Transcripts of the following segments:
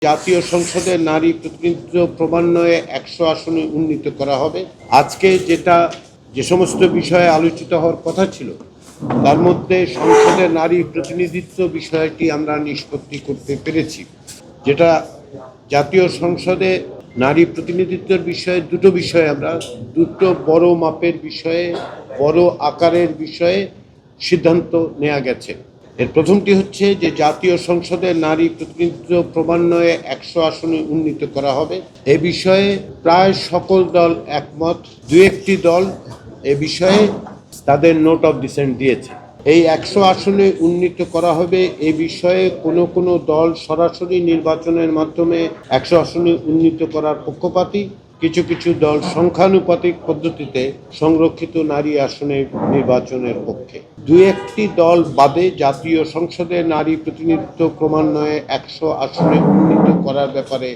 জাতীয় সংসদের নারী প্রতিনিধিত্ব ক্রমান্বয়ে 100 আসনে উন্নীত করা হবে। আজকে যে সমস্ত বিষয়ে আলোচিত হওয়ার কথা ছিল তার মধ্যে সংসদের নারী প্রতিনিধিত্ব বিষয়টি আমরা নিষ্পত্তি করতে পেরেছি। যেটা জাতীয় সংসদে নারী প্রতিনিধিত্বের বিষয়ে দুটো বড় মাপের বিষয়ে, বড় আকারের বিষয়ে সিদ্ধান্ত নেওয়া গেছে। এর প্রথমটি হচ্ছে যে জাতীয় সংসদে নারী প্রতিনিধিত্ব ক্রমান্বয়ে 100 আসনে উন্নীত করা হবে। এ বিষয়ে প্রায় সকল দল একমত। দু একটি দল এ বিষয়ে তাদের নোট অফ ডিসেন্ট দিয়েছে। এই 100 আসনে উন্নীত করা হবে এ বিষয়ে কোনো দল সরাসরি নির্বাচনের মাধ্যমে 100 আসনে উন্নীত করার পক্ষপাতী, কিছু দল সংখ্যানুপাতিক পদ্ধতিতে সংরক্ষিত নারী আসনে নির্বাচনের পক্ষে। দু একটি দল বাদে জাতীয় সংসদে নারী প্রতিনিধিত্ব ক্রমান্বয়ে 100 আসনে উন্নীত করার ব্যাপারে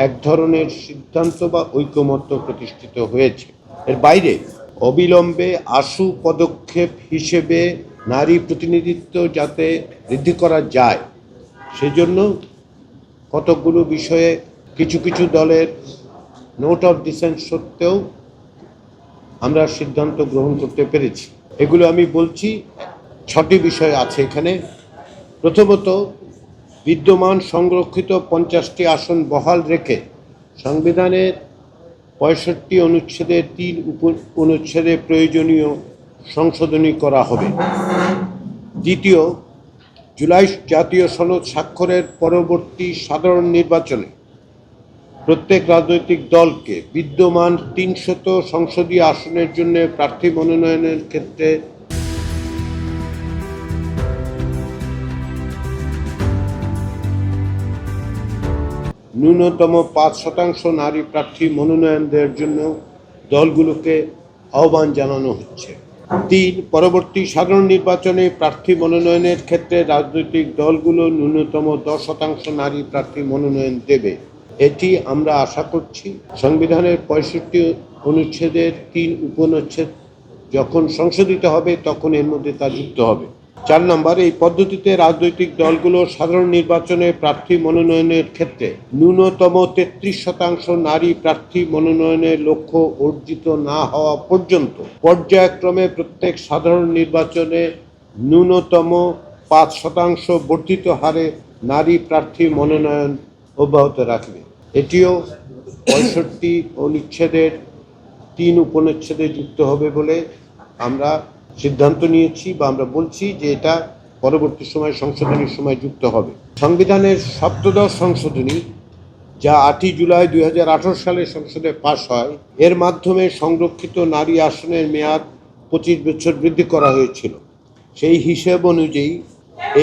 এক ধরনের সিদ্ধান্ত বা ঐকমত্য প্রতিষ্ঠিত হয়েছে। এর বাইরে অবিলম্বে আশু পদক্ষেপ হিসেবে নারী প্রতিনিধিত্ব যাতে বৃদ্ধি করা যায় সেজন্য কতকগুলো বিষয়ে কিছু দলের নোট অফ ডিসেন্ট সত্ত্বেও আমরা সিদ্ধান্ত গ্রহণ করতে পেরেছি। এগুলো আমি বলছি, 6টি বিষয় আছে এখানে। প্রথমত, বিদ্যমান সংরক্ষিত 50টি আসন বহাল রেখে সংবিধানের 65 অনুচ্ছেদের 3 অনুচ্ছেদে প্রয়োজনীয় সংশোধনী করা হবে। দ্বিতীয়, জুলাই জাতীয় সনদ স্বাক্ষরের পরবর্তী সাধারণ নির্বাচনে প্রত্যেক রাজনৈতিক দলকে বিদ্যমান 300 সংসদীয় আসনের জন্য প্রার্থী মনোনয়নের ক্ষেত্রে ন্যূনতম 5% নারী প্রার্থী মনোনয়ন দেওয়ার জন্য দলগুলোকে আহ্বান জানানো হচ্ছে। 3, পরবর্তী সাধারণ নির্বাচনে প্রার্থী মনোনয়নের ক্ষেত্রে রাজনৈতিক দলগুলো ন্যূনতম 10% নারী প্রার্থী মনোনয়ন দেবে। এটি আমরা আশা করছি সংবিধানের 65 অনুচ্ছেদের 3 উপনুচ্ছেদ যখন সংশোধিত হবে তখন এর মধ্যে তা যুক্ত হবে। 4 নম্বর, এই পদ্ধতিতে রাজনৈতিক দলগুলো সাধারণ নির্বাচনে প্রার্থী মনোনয়নের ক্ষেত্রে ন্যূনতম 33% নারী প্রার্থী মনোনয়নের লক্ষ্য অর্জিত না হওয়া পর্যন্ত পর্যায়ক্রমে প্রত্যেক সাধারণ নির্বাচনে ন্যূনতম 5% বর্ধিত হারে নারী প্রার্থী মনোনয়ন অব্যাহত রাখবে। এটিও 65 অনুচ্ছেদের 3 উপনুচ্ছেদে যুক্ত হবে বলে আমরা সিদ্ধান্ত নিয়েছি বা আমরা বলছি যে এটা পরবর্তী সময় সংশোধনীর সময় যুক্ত হবে। সংবিধানের সপ্তদশ সংশোধনী যা 8 জুলাই 2018 সালে সংসদে পাশ হয়, এর মাধ্যমে সংরক্ষিত নারী আসনের মেয়াদ 25 বছর বৃদ্ধি করা হয়েছিল। সেই হিসেব অনুযায়ী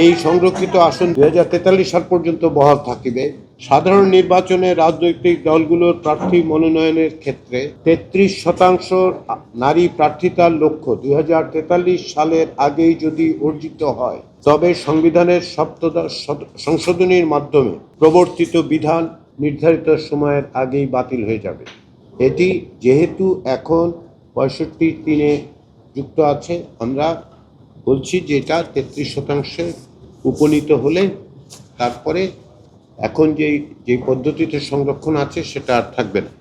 এই সংরক্ষিত আসন 2043 সাল পর্যন্ত বহাল থাকিবে। সাধারণ নির্বাচনে রাজনৈতিক দলগুলোর প্রার্থী মনোনয়নের ক্ষেত্রে 33% নারী প্রার্থিতার লক্ষ্য 2043 সালের আগেই যদি অর্জিত হয় তবে সংবিধানের সপ্তদশ সংশোধনীর মাধ্যমে প্রবর্তিত বিধান নির্ধারিত সময়ের আগেই বাতিল হয়ে যাবে। এটি যেহেতু এখন 65-3-এ যুক্ত আছে, আমরা বলছি যে এটা 33% উপনীত হলে তারপরে এখন যে পদ্ধতিতে সংরক্ষণ আছে সেটা আর থাকবে না।